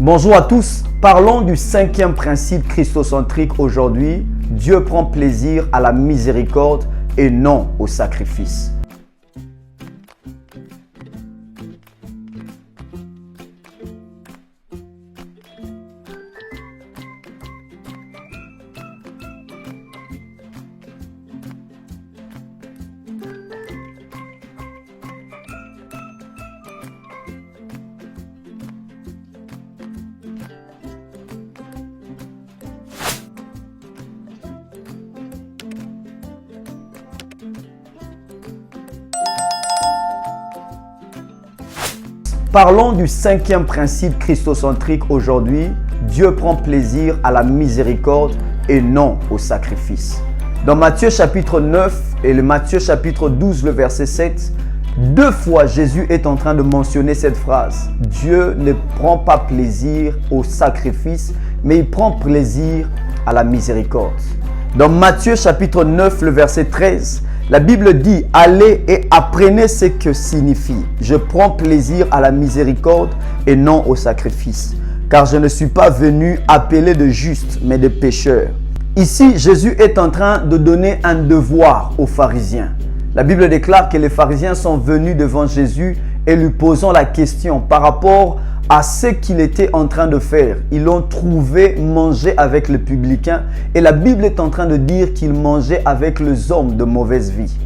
Bonjour à tous, parlons du cinquième principe christocentrique aujourd'hui. Dieu prend plaisir à la miséricorde et non au sacrifice. Parlons du cinquième principe christocentrique aujourd'hui. Dieu prend plaisir à la miséricorde et non au sacrifice. Dans Matthieu chapitre 9 et le Matthieu chapitre 12, le verset 7, deux fois Jésus est en train de mentionner cette phrase. Dieu ne prend pas plaisir au sacrifice, mais il prend plaisir à la miséricorde. Dans Matthieu chapitre 9, le verset 13, la Bible dit « Allez et apprenez ce que signifie. Je prends plaisir à la miséricorde et non au sacrifice. Car je ne suis pas venu appeler de justes, mais de pécheurs. » Ici, Jésus est en train de donner un devoir aux pharisiens. La Bible déclare que les pharisiens sont venus devant Jésus et lui posant la question par rapport à ce qu'il était en train de faire. Ils l'ont trouvé manger avec les publicains et la Bible est en train de dire qu'il mangeait avec les hommes de mauvaise vie.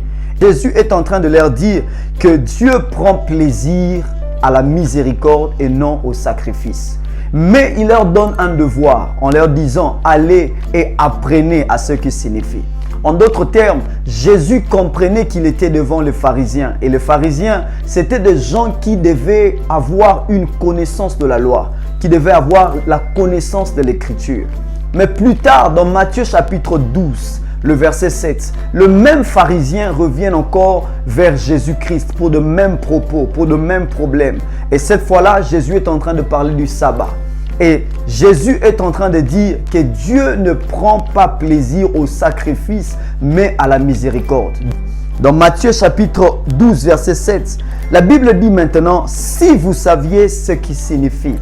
Jésus est en train de leur dire que Dieu prend plaisir à la miséricorde et non au sacrifice. Mais il leur donne un devoir en leur disant « Allez et apprenez à ce que signifie ». En d'autres termes, Jésus comprenait qu'il était devant les pharisiens. Et les pharisiens, c'était des gens qui devaient avoir une connaissance de la loi, qui devaient avoir la connaissance de l'écriture. Mais plus tard, dans Matthieu chapitre 12, le verset 7, le même pharisien revient encore vers Jésus-Christ pour de mêmes propos, pour de mêmes problèmes. Et cette fois-là, Jésus est en train de parler du sabbat. Et Jésus est en train de dire que Dieu ne prend pas plaisir au sacrifice, mais à la miséricorde. Dans Matthieu chapitre 12, verset 7, la Bible dit maintenant, si vous saviez ce qui signifie.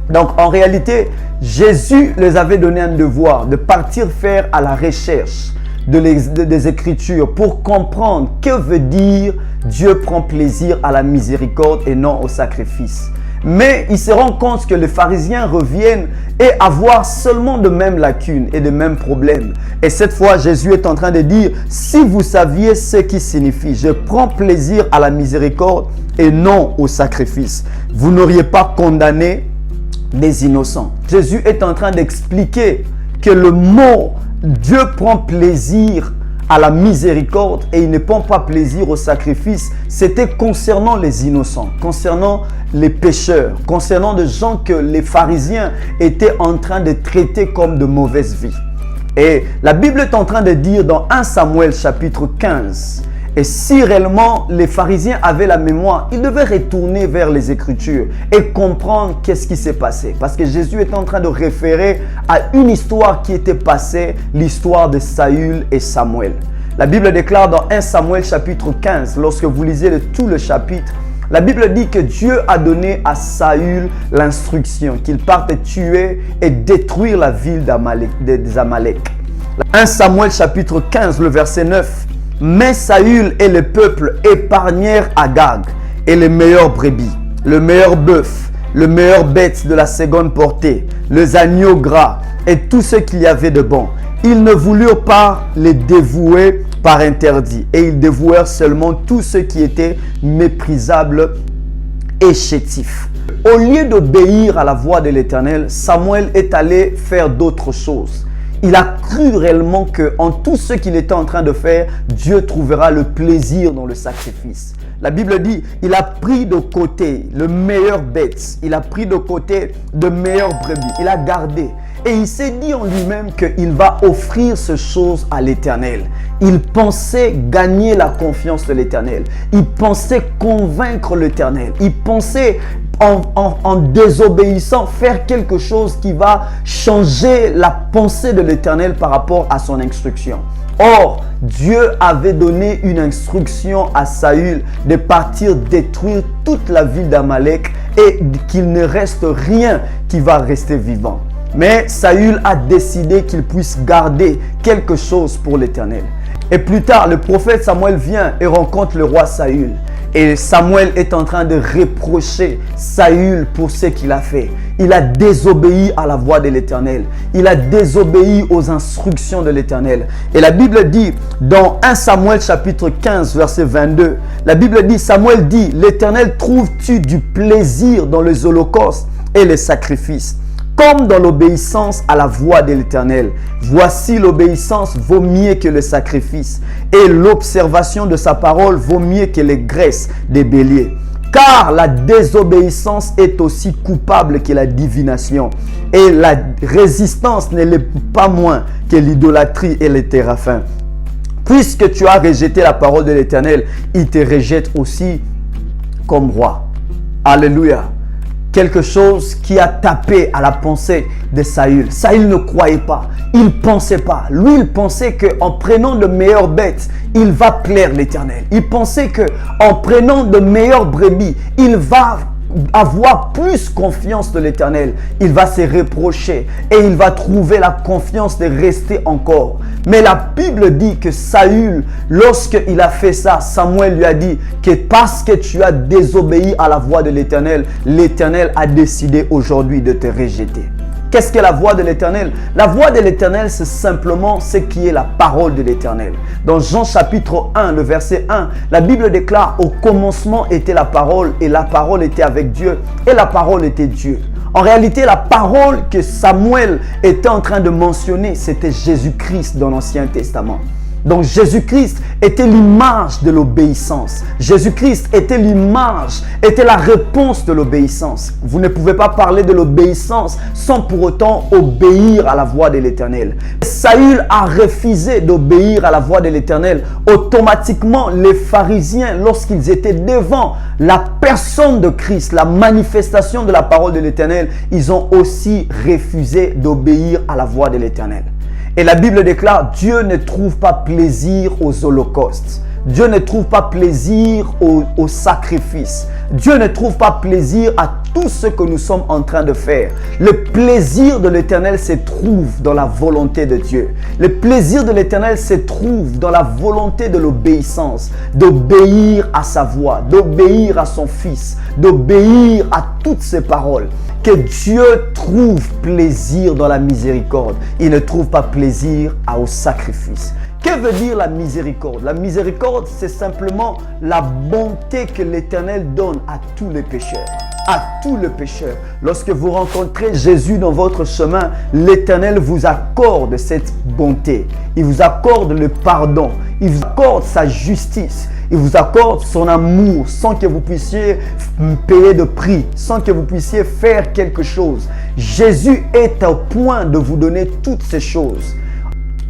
Donc en réalité, Jésus les avait donné un devoir de partir faire à la recherche des Écritures pour comprendre que veut dire Dieu prend plaisir à la miséricorde et non au sacrifice. Mais il se rend compte que les pharisiens reviennent et avoir seulement de mêmes lacunes et de mêmes problèmes. Et cette fois, Jésus est en train de dire, si vous saviez ce qui signifie, je prends plaisir à la miséricorde et non au sacrifice, vous n'auriez pas condamné des innocents. Jésus est en train d'expliquer que le mot Dieu prend plaisir à la miséricorde et il ne prend pas plaisir au sacrifice, c'était concernant les innocents, concernant les pécheurs, concernant des gens que les pharisiens étaient en train de traiter comme de mauvaise vie. Et la Bible est en train de dire dans 1 Samuel chapitre 15, et si réellement les pharisiens avaient la mémoire, ils devaient retourner vers les Écritures et comprendre qu'est-ce qui s'est passé. Parce que Jésus est en train de référer à une histoire qui était passée, l'histoire de Saül et Samuel. La Bible déclare dans 1 Samuel chapitre 15, lorsque vous lisez tout le chapitre, la Bible dit que Dieu a donné à Saül l'instruction qu'il parte tuer et détruire la ville des Amalek. 1 Samuel chapitre 15, le verset 9. Mais Saül et le peuple épargnèrent Agag et les meilleures brebis, le meilleur bœuf, le meilleur bête de la seconde portée, les agneaux gras et tout ce qu'il y avait de bon. Ils ne voulurent pas les dévouer par interdit et ils dévouèrent seulement tout ce qui était méprisable et chétif. Au lieu d'obéir à la voix de l'Éternel, Samuel est allé faire d'autres choses. Il a cru réellement qu'en tout ce qu'il était en train de faire, Dieu trouvera le plaisir dans le sacrifice. La Bible dit, il a pris de côté le meilleur bête, il a pris de côté de meilleures brebis, il a gardé. Et il s'est dit en lui-même qu'il va offrir ces choses à l'Éternel. Il pensait gagner la confiance de l'Éternel. Il pensait convaincre l'Éternel. Il pensait en désobéissant faire quelque chose qui va changer la pensée de l'Éternel par rapport à son instruction. Or, Dieu avait donné une instruction à Saül de partir détruire toute la ville d'Amalek et qu'il ne reste rien qui va rester vivant. Mais Saül a décidé qu'il puisse garder quelque chose pour l'Éternel. Et plus tard, le prophète Samuel vient et rencontre le roi Saül. Et Samuel est en train de reprocher Saül pour ce qu'il a fait. Il a désobéi à la voix de l'Éternel. Il a désobéi aux instructions de l'Éternel. Et la Bible dit, dans 1 Samuel chapitre 15, verset 22, la Bible dit, Samuel dit, l'Éternel trouves-tu du plaisir dans les holocaustes et les sacrifices, comme dans l'obéissance à la voix de l'Éternel? Voici l'obéissance vaut mieux que le sacrifice, et l'observation de sa parole vaut mieux que les graisses des béliers. Car la désobéissance est aussi coupable que la divination, et la résistance ne l'est pas moins que l'idolâtrie et les téraphins. Puisque tu as rejeté la parole de l'Éternel, il te rejette aussi comme roi. Alléluia. Quelque chose qui a tapé à la pensée de Saül. Saül ne croyait pas. Il ne pensait pas. Lui, il pensait qu'en prenant de meilleures bêtes, il va plaire l'Éternel. Il pensait qu'en prenant de meilleures brebis, il va avoir plus confiance de l'Éternel. Il va se reprocher et il va trouver la confiance de rester encore. Mais la Bible dit que Saül, lorsqu'il a fait ça, Samuel lui a dit que parce que tu as désobéi à la voix de l'Éternel, l'Éternel a décidé aujourd'hui de te rejeter. Qu'est-ce que la voix de l'Éternel? La voix de l'Éternel, c'est simplement ce qui est la parole de l'Éternel. Dans Jean chapitre 1, le verset 1, la Bible déclare, au commencement était la parole et la parole était avec Dieu et la parole était Dieu. En réalité, la parole que Samuel était en train de mentionner, c'était Jésus-Christ dans l'Ancien Testament. Donc Jésus-Christ était l'image de l'obéissance. Jésus-Christ était l'image, était la réponse de l'obéissance. Vous ne pouvez pas parler de l'obéissance sans pour autant obéir à la voix de l'Éternel. Saül a refusé d'obéir à la voix de l'Éternel. Automatiquement, les pharisiens, lorsqu'ils étaient devant la personne de Christ, la manifestation de la parole de l'Éternel, ils ont aussi refusé d'obéir à la voix de l'Éternel. Et la Bible déclare, Dieu ne trouve pas plaisir aux holocaustes. Dieu ne trouve pas plaisir aux sacrifices. Dieu ne trouve pas plaisir à tout ce que nous sommes en train de faire. Le plaisir de l'Éternel se trouve dans la volonté de Dieu. Le plaisir de l'Éternel se trouve dans la volonté de l'obéissance, d'obéir à sa voix, d'obéir à son Fils, d'obéir à toutes ses paroles. Que Dieu trouve plaisir dans la miséricorde. Il ne trouve pas plaisir au sacrifice. Que veut dire la miséricorde? La miséricorde, c'est simplement la bonté que l'Éternel donne à tous les pécheurs. À tous les pécheurs. Lorsque vous rencontrez Jésus dans votre chemin, l'Éternel vous accorde cette bonté. Il vous accorde le pardon. Il vous accorde sa justice. Il vous accorde son amour sans que vous puissiez payer de prix, sans que vous puissiez faire quelque chose. Jésus est au point de vous donner toutes ces choses.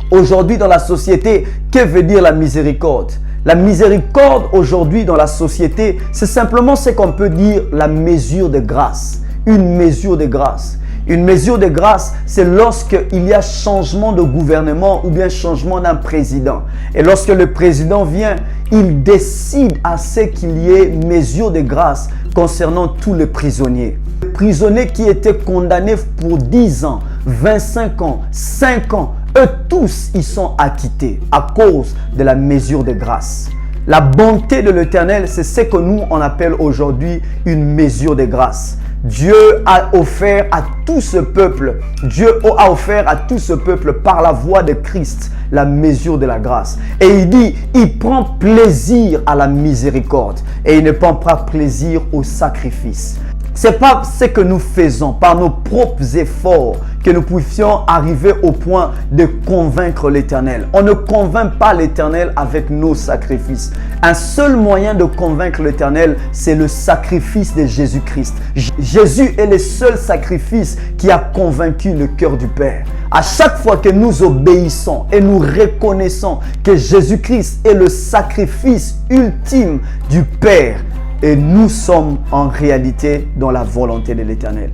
Aujourd'hui dans la société, que veut dire la miséricorde? La miséricorde aujourd'hui dans la société, c'est simplement ce qu'on peut dire la mesure de grâce. Une mesure de grâce. Une mesure de grâce, c'est lorsqu'il y a changement de gouvernement ou bien changement d'un président. Et lorsque le président vient, il décide à ce qu'il y ait mesure de grâce concernant tous les prisonniers. Les prisonniers qui étaient condamnés pour 10 ans, 25 ans, 5 ans, eux tous, ils sont acquittés à cause de la mesure de grâce. La bonté de l'Éternel, c'est ce que nous, on appelle aujourd'hui une mesure de grâce. Dieu a offert à tout ce peuple, Dieu a offert à tout ce peuple par la voix de Christ la mesure de la grâce. Et il dit, il prend plaisir à la miséricorde et il ne prend pas plaisir au sacrifice. Ce n'est pas ce que nous faisons par nos propres efforts que nous puissions arriver au point de convaincre l'Éternel. On ne convainc pas l'Éternel avec nos sacrifices. Un seul moyen de convaincre l'Éternel, c'est le sacrifice de Jésus-Christ. Jésus est le seul sacrifice qui a convaincu le cœur du Père. À chaque fois que nous obéissons et nous reconnaissons que Jésus-Christ est le sacrifice ultime du Père, et nous sommes en réalité dans la volonté de l'Éternel.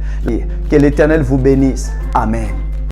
Que l'Éternel vous bénisse. Amen.